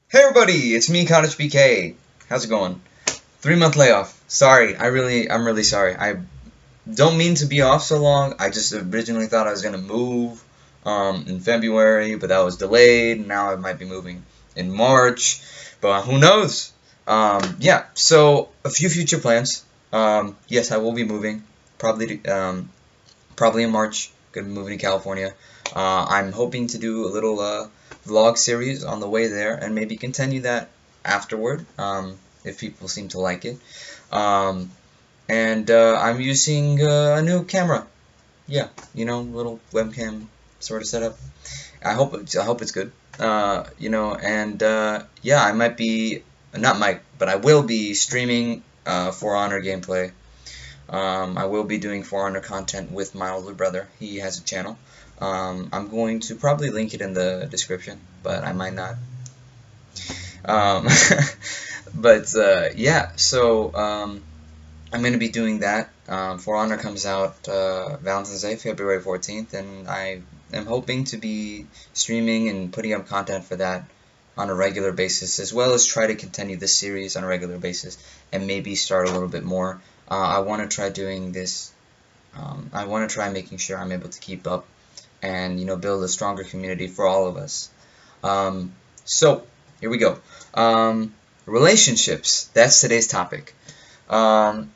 Hey everybody, it's me, cottagepk. How's it going? 3 month layoff. Sorry, I'm really sorry. I don't mean to be off so long. I just originally thought I was gonna move in February, but that was delayed. Now I might be moving in March, but who knows? Yeah. So a few future plans. Yes, I will be moving. Probably in March. Gonna be moving to California. I'm hoping to do a little vlog series on the way there, and maybe continue that afterward, if people seem to like it. Um, and I'm using a new camera. Yeah, little webcam sort of setup. I hope it's good. And yeah, I might be not might, but I will be streaming For Honor gameplay. I will be doing For Honor content with my older brother. He has a channel. I'm going to probably link it in the description, but I might not. Um, but yeah, so I'm going to be doing that. For Honor comes out Valentine's Day, February 14th, and I am hoping to be streaming and putting up content for that on a regular basis, as well as try to continue this series on a regular basis and maybe start a little bit more. I want to try doing this. I want to try making sure I'm able to keep up and build a stronger community for all of us. So here we go. Relationships. That's today's topic. Um,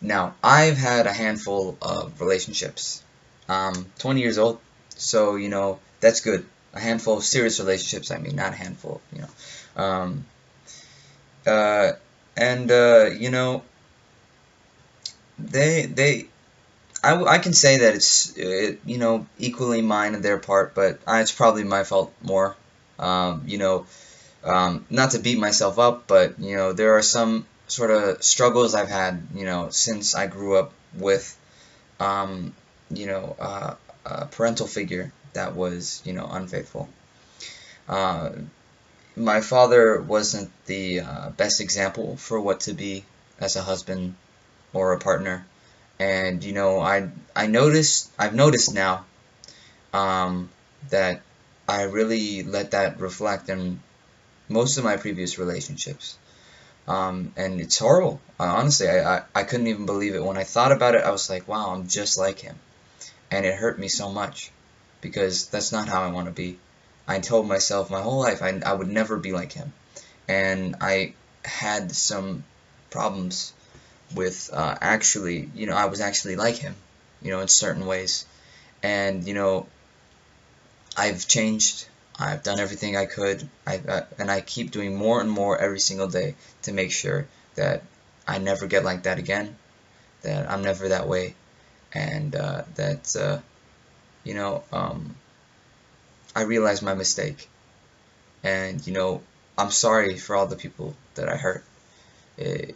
Now, I've had a handful of relationships. 20 years old, so that's good. A handful of serious relationships. I mean, not a handful. Um, uh, and they I can say that it's equally mine and their part, but it's probably my fault more. Not to beat myself up, but there are some sort of struggles I've had since I grew up with um, a parental figure that was unfaithful. Uh, my father wasn't the best example for what to be as a husband or a partner, and I've noticed now um, that I really let that reflect in most of my previous relationships. And it's horrible. Honestly, I couldn't even believe it. When I thought about it, I was like, wow, I'm just like him. And it hurt me so much because that's not how I want to be. I told myself my whole life I would never be like him. And I had some problems with actually, I was actually like him, in certain ways. And, I've changed. I've done everything I could. And I keep doing more and more every single day to make sure that I never get like that again, that I'm never that way, and that, you know, um, I realize my mistake. And, I'm sorry for all the people that I hurt. Eh,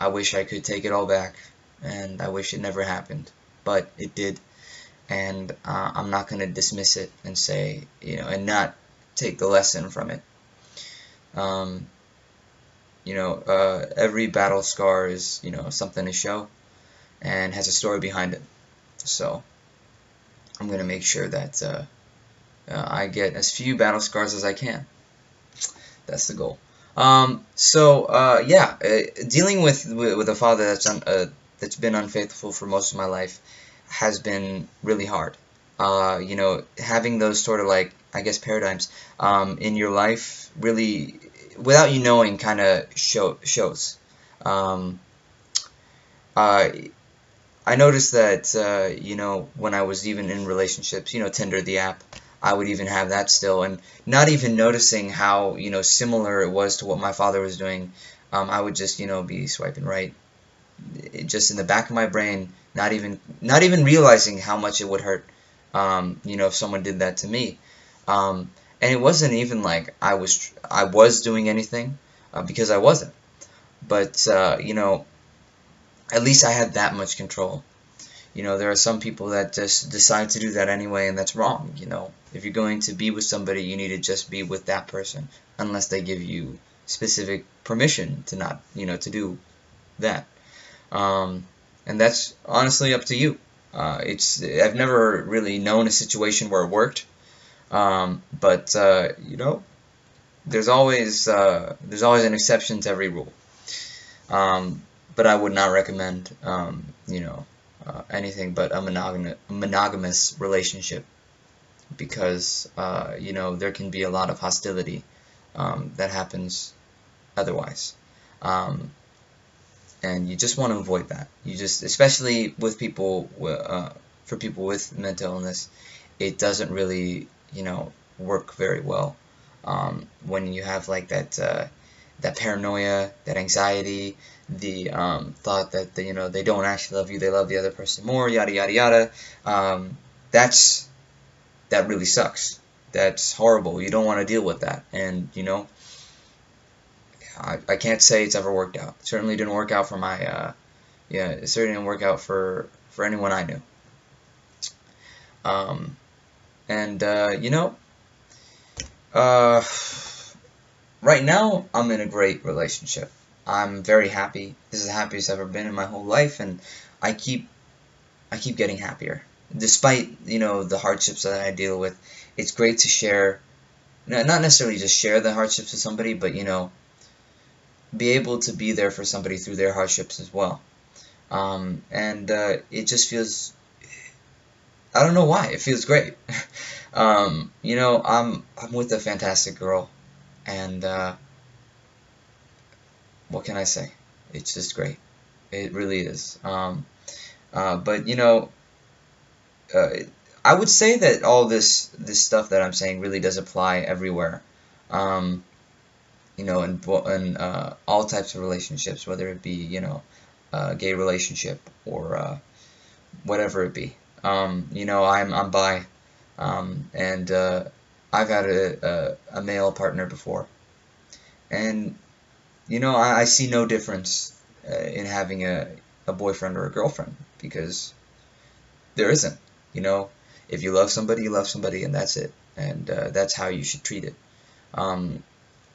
I wish I could take it all back, and I wish it never happened. But it did, and I'm not going to dismiss it and say, and not take the lesson from it. Um, every battle scar is, something to show and has a story behind it. So I'm going to make sure that I get as few battle scars as I can. That's the goal. Yeah, dealing with a father that's been unfaithful for most of my life has been really hard. Having those sort of like I guess paradigms in your life really, without you knowing, kind of shows. Um, uh, I noticed that when I was even in relationships, Tinder, the app, I would even have that still, and not even noticing how similar it was to what my father was doing. I would just be swiping right, just in the back of my brain, not even realizing how much it would hurt, if someone did that to me. And it wasn't even like I was doing anything, because I wasn't. But at least I had that much control. There are some people that just decide to do that anyway, and that's wrong. If you're going to be with somebody, you need to just be with that person, unless they give you specific permission to not, to do that. Um, and that's honestly up to you. I've never really known a situation where it worked. But you know, there's always an exception to every rule. But I would not recommend you know, anything but a monogamous relationship, because you know, there can be a lot of hostility that happens otherwise. Um, and you just want to avoid that. You just, especially with people, for people with mental illness, it doesn't really, you know, work very well when you have like that paranoia, that anxiety, the thought that you know, they don't actually love you, they love the other person more, yada yada yada. Um, that's that really sucks. That's horrible. You don't want to deal with that, and you know, I can't say it's ever worked out. It certainly didn't work out for my yeah, it certainly didn't work out for anyone I knew. Um, and you know, uh, right now I'm in a great relationship. I'm very happy. This is the happiest I've ever been in my whole life, and I keep I keep getting happier despite, you know, the hardships that I deal with. It's great to share, not necessarily just share the hardships with somebody, but you know, be able to be there for somebody through their hardships as well. And it just feels, I don't know why, it feels great. You know, I'm with a fantastic girl, and what can I say? It's just great. It really is. But you know, uh, I would say that all this stuff that I'm saying really does apply everywhere. Um, you know, in all types of relationships, whether it be, you know, a gay relationship or whatever it be. You know, I'm bi, and I've had a male partner before, and you know, I see no difference in having a boyfriend or a girlfriend, because there isn't. You know, if you love somebody, and that's it, and that's how you should treat it. Um,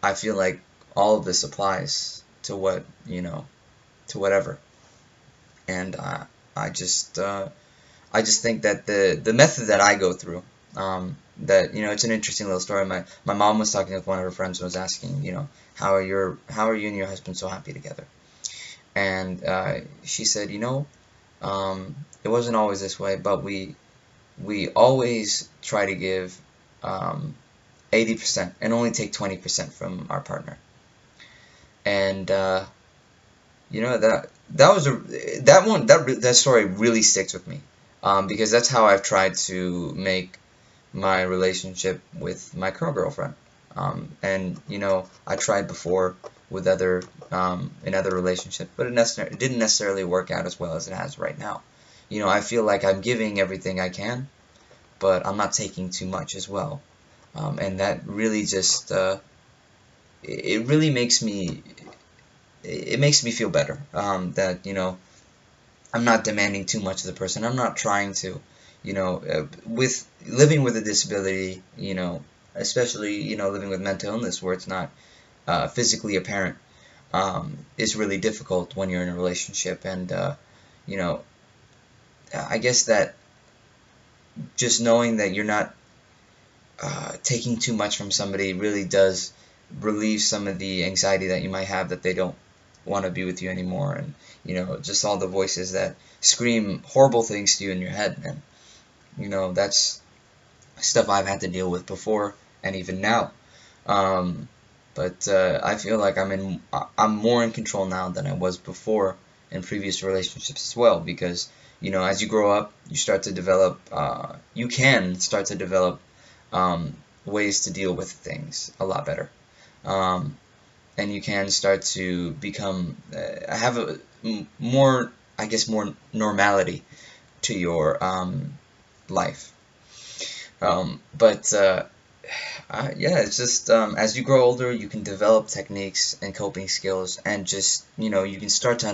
I feel like all of this applies to what, you know, to whatever, and I just think that the method that I go through, that, you know, it's an interesting little story. My mom was talking with one of her friends and was asking, you know, how are you and your husband so happy together? And she said, you know, it wasn't always this way, but we always try to give 80% and only take 20% from our partner. And you know, that was a that one that story really sticks with me, because that's how I've tried to make my relationship with my current girlfriend. And you know, I tried before with other in other relationships, but it didn't necessarily work out as well as it has right now. You know, I feel like I'm giving everything I can, but I'm not taking too much as well. And that really just it really makes me feel better, that, you know, I'm not demanding too much of the person. I'm not trying to, you know, with living with a disability, you know, especially, you know, living with mental illness where it's not physically apparent, is really difficult when you're in a relationship. And you know, I guess that just knowing that you're not taking too much from somebody really does relieve some of the anxiety that you might have, that they don't want to be with you anymore, and you know, just all the voices that scream horrible things to you in your head. And you know, that's stuff I've had to deal with before and even now. Um, but I feel like I'm more in control now than I was before in previous relationships as well, because you know, as you grow up, you start to develop you can start to develop um, ways to deal with things a lot better. Um, and you can start to become have more, I guess, more normality to your life. But yeah, it's just as you grow older, you can develop techniques and coping skills, and just, you know, you can start to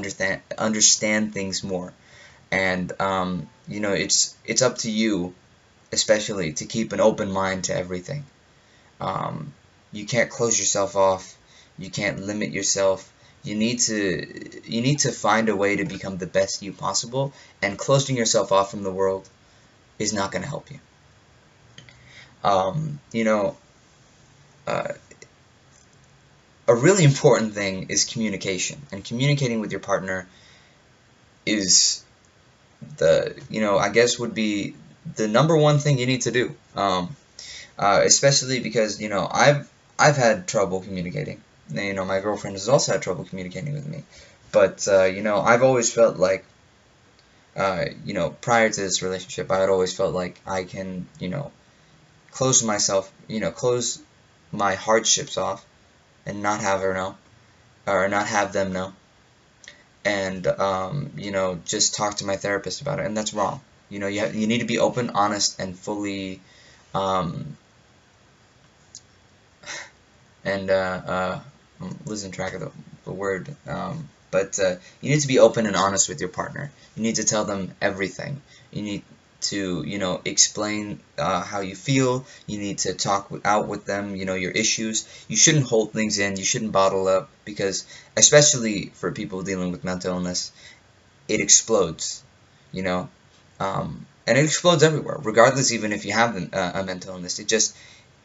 understand things more. And you know, it's up to you, especially, to keep an open mind to everything. Um, you can't close yourself off. You can't limit yourself. You need to find a way to become the best you possible, and closing yourself off from the world is not going to help you. You know, uh, a really important thing is communication, and communicating with your partner is I guess would be the number one thing you need to do. Especially because I've had trouble communicating. My girlfriend has also had trouble communicating with me, but I've always felt like prior to this relationship, I had always felt like I can close myself, close my hardships off and not have her know or not have them know, and just talk to my therapist about it, and that's wrong. You need to be open, honest, and fully um, and I'm losing track of the word. But you need to be open and honest with your partner. You need to tell them everything. You need to, explain how you feel. You need to talk out with them, your issues. You shouldn't hold things in. You shouldn't bottle up because, especially for people dealing with mental illness, it explodes, you know. And it explodes everywhere, regardless, even if you have a mental illness. It just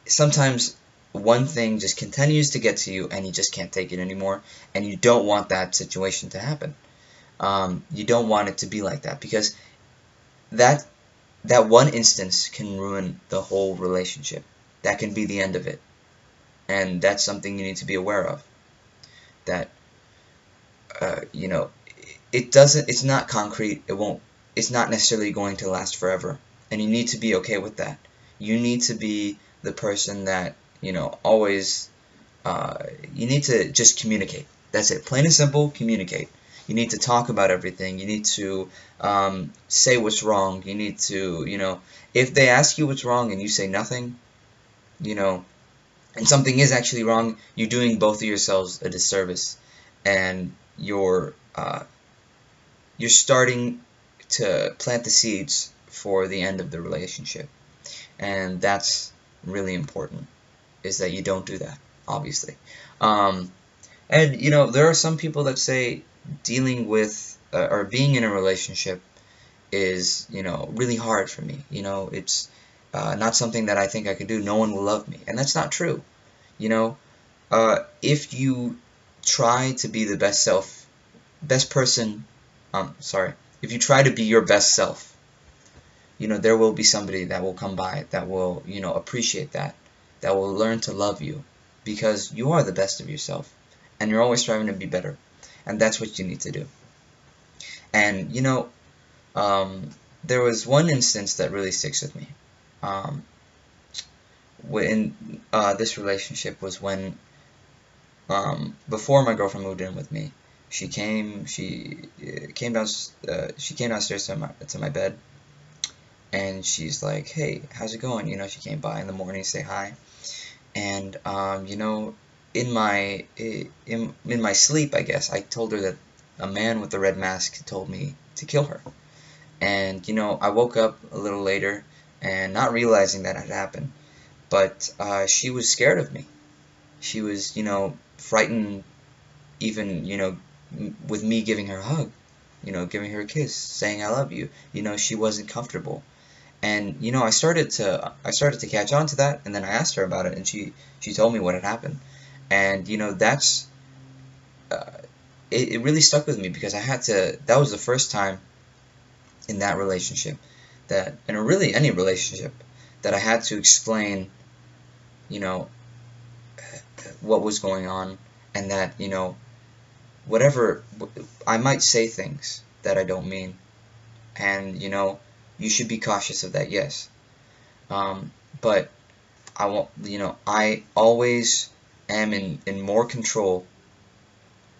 sometimes one thing just continues to get to you and you just can't take it anymore, and you don't want that situation to happen. You don't want it to be like that because that that one instance can ruin the whole relationship. That can be the end of it, and that's something you need to be aware of. That uh, you know it doesn't. It's not concrete. It won't. It's not necessarily going to last forever, and you need to be okay with that. You need to be the person that always. You need to just communicate. That's it. Plain and simple. Communicate. You need to talk about everything. You need to say what's wrong. You need to, if they ask you what's wrong and you say nothing, you know, and something is actually wrong, you're doing both of yourselves a disservice, and you're starting to plant the seeds for the end of the relationship, and that's really important. Is that you don't do that, obviously. Um, and there are some people that say dealing with or being in a relationship is really hard for me. It's not something that I think I could do. No one will love me, and that's not true. You know, if you try to be the best person, sorry, if you try to be your best self, there will be somebody that will come by that will, appreciate that will learn to love you because you are the best of yourself and you're always striving to be better. And that's what you need to do. And, um, there was one instance that really sticks with me. Um, in this relationship was when, before my girlfriend moved in with me, she came downstairs to my bed, and she's like, "Hey, how's it going?" She came by in the morning to say hi, and in my sleep, I guess I told her that a man with a red mask told me to kill her, and I woke up a little later and not realizing that had happened, but she was scared of me. She was frightened, even with me giving her a hug, giving her a kiss, saying I love you. She wasn't comfortable. And I started to catch on to that, and then I asked her about it, and she told me what had happened, and that's uh, it really stuck with me because I had to. That was the first time in that relationship that, and really any relationship, that I had to explain, you know, what was going on, and that whatever I might say things that I don't mean, and you should be cautious of that. Yes, but I won't, I always am in more control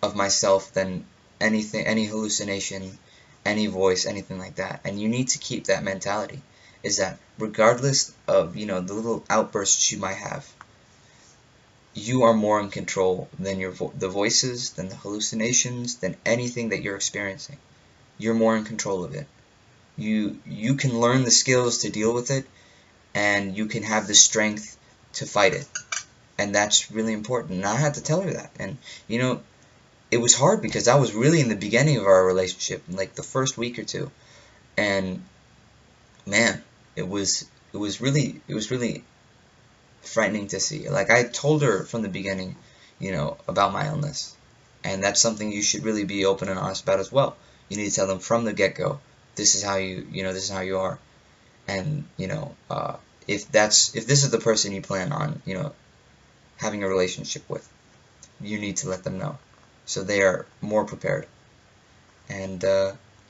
of myself than anything, any hallucination, any voice, anything like that. And you need to keep that mentality, is that regardless of, the little outbursts you might have, you are more in control than the voices, than the hallucinations, than anything that you're experiencing. You're more in control of it. You can learn the skills to deal with it, and you can have the strength to fight it. And that's really important. And I had to tell her that. And it was hard because I was really in the beginning of our relationship, like the first week or two. And man, it was really frightening to see. Like, I told her from the beginning, about my illness, and that's something you should really be open and honest about as well. You need to tell them from the get-go, this is how this is how you are, and if this is the person you plan on having a relationship with, you need to let them know so they are more prepared. And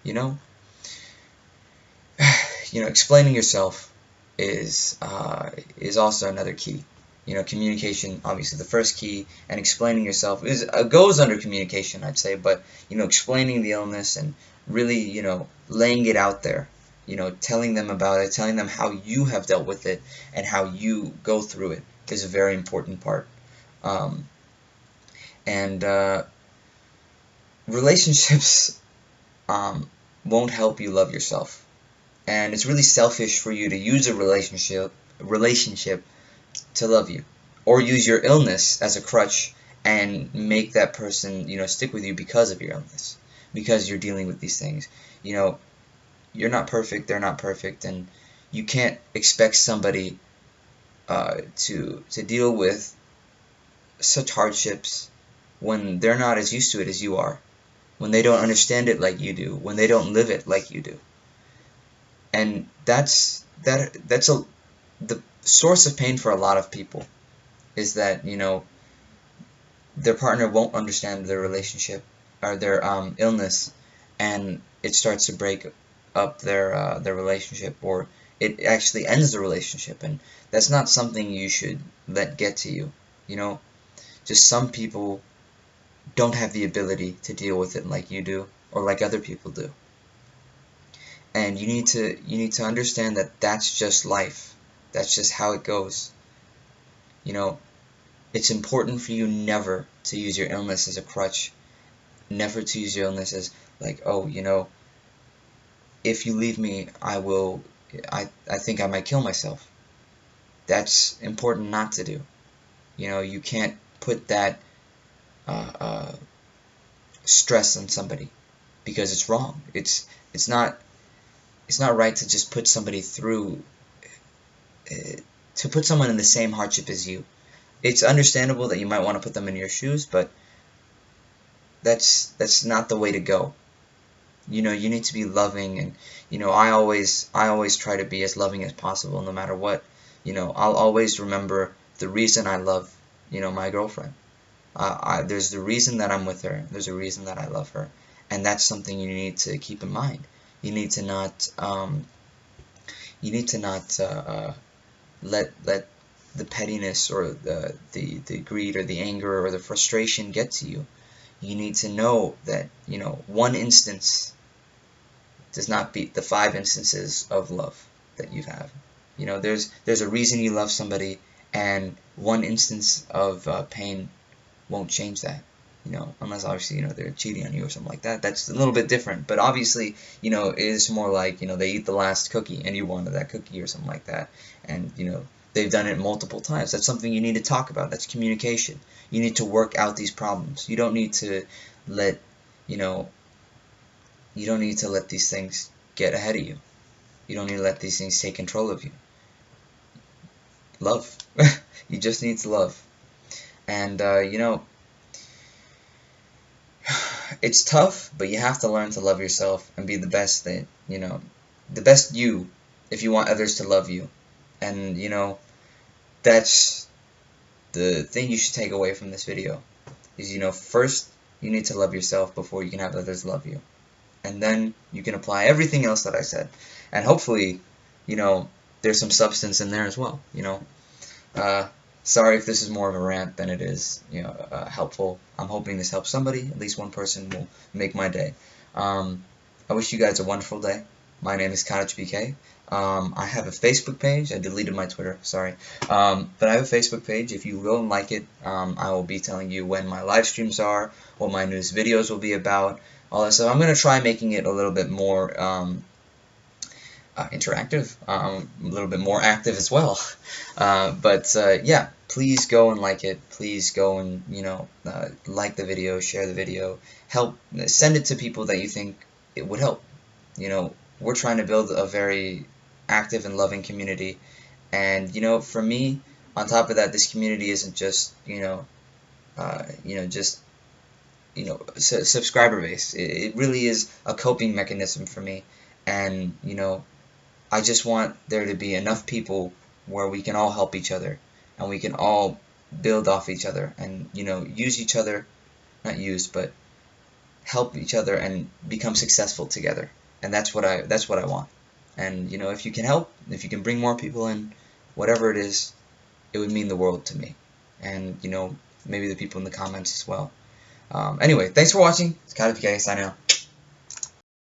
you know explaining yourself is also another key. Communication, obviously the first key, and explaining yourself goes under communication, I'd say. But explaining the illness and really laying it out there, telling them about it, telling them how you have dealt with it and how you go through it is a very important part. And relationships won't help you love yourself. And it's really selfish for you to use a relationship to love you, or use your illness as a crutch and make that person stick with you because of your illness, because you're dealing with these things. You're not perfect, they're not perfect, and you can't expect somebody to deal with such hardships when they're not as used to it as you are, when they don't understand it like you do, when they don't live it like you do. And that's the source of pain for a lot of people, is that their partner won't understand their relationship or their illness, and it starts to break up their relationship, or it actually ends the relationship. And that's not something you should let get to you. Just some people don't have the ability to deal with it like you do, or like other people do. And you need to understand that that's just life. That's just how it goes. It's important for you never to use your illness as a crutch. Never to use your illness as like, oh, if you leave me, I think I might kill myself. That's important not to do. You can't put that stress on somebody, because it's wrong. It's not right to just put somebody through, to put someone in the same hardship as you. It's understandable that you might want to put them in your shoes, but that's not the way to go. You need to be loving, and I always try to be as loving as possible, no matter what. I'll always remember the reason I love my girlfriend. There's the reason that I'm with her. There's a reason that I love her, and that's something you need to keep in mind. You need to not let the pettiness or the greed or the anger or the frustration get to you. You need to know that one instance does not beat the 5 instances of love that you have. There's a reason you love somebody, and one instance of pain won't change that. Unless obviously they're cheating on you or something like that. That's a little bit different. But obviously it is more like they eat the last cookie and you wanted that cookie or something like that, and they've done it multiple times. That's something you need to talk about. That's communication. You need to work out these problems. You don't need to let these things get ahead of you. You don't need to let these things take control of you. Love. You just need to love. And it's tough, but you have to learn to love yourself and be the best the best you, if you want others to love you. And that's the thing you should take away from this video, is first you need to love yourself before you can have others love you, and then you can apply everything else that I said, and hopefully there's some substance in there as well. Sorry if this is more of a rant than it is helpful. I'm hoping this helps somebody. At least one person will make my day. I wish you guys a wonderful day. My name is cottagepk. I have a Facebook page. I deleted my Twitter, sorry. But I have a Facebook page. If you go and like it, I will be telling you when my live streams are, what my newest videos will be about, all that stuff. I'm going to try making it a little bit more interactive, a little bit more active as well. Yeah, please go and like it. Please go and like the video, share the video, send it to people that you think it would help. We're trying to build a very active and loving community, and for me, on top of that, this community isn't just just subscriber base. It really is a coping mechanism for me, and I just want there to be enough people where we can all help each other, and we can all build off each other, and use each other, not use, but help each other and become successful together. And that's what I want. And if you can help, if you can bring more people in, whatever it is, it would mean the world to me. And maybe the people in the comments as well. Anyway, thanks for watching. It's Cottagepk, signing out.